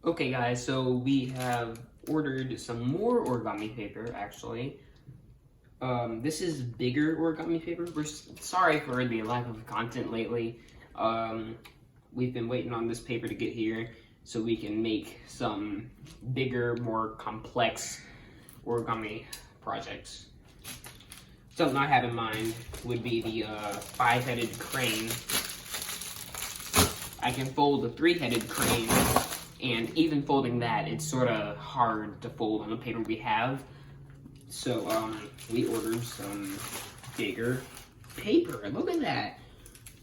Okay guys, so we have ordered some more origami paper, actually. This is bigger origami paper. We're sorry for the lack of content lately. We've been waiting on this paper to get here so we can make some bigger, more complex origami projects. Something I have in mind would be the five-headed crane. I can fold a three-headed crane, and even folding that, it's sort of hard to fold on the paper we have. So we ordered some bigger paper. Look at that.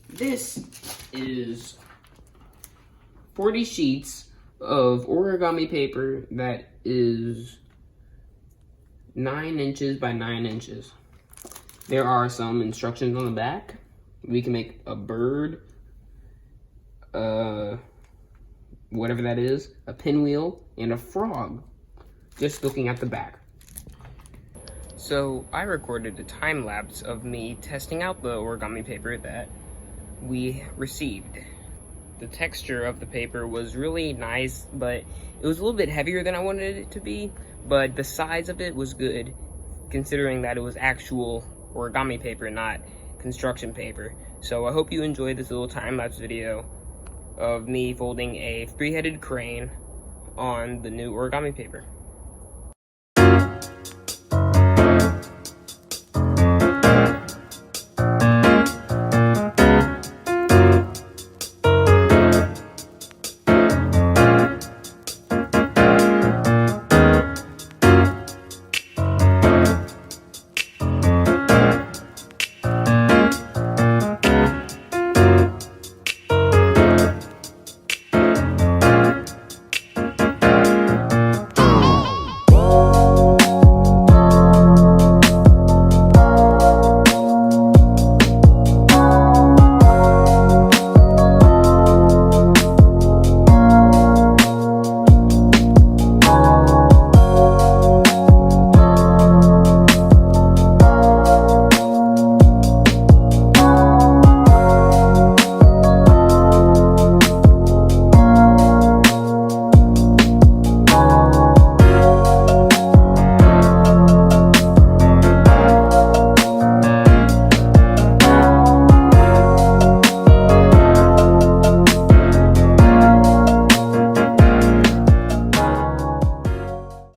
This is 40 sheets of origami paper that is 9 inches by 9 inches. There are some instructions on the back. We can make a bird, whatever that is, a pinwheel, and a frog, just looking at the back. So I recorded a time lapse of me testing out the origami paper that we received. The texture of the paper was really nice, but it was a little bit heavier than I wanted it to be, but the size of it was good, considering that it was actual origami paper, not construction paper. So I hope you enjoyed this little time-lapse video of me folding a three-headed crane on the new origami paper.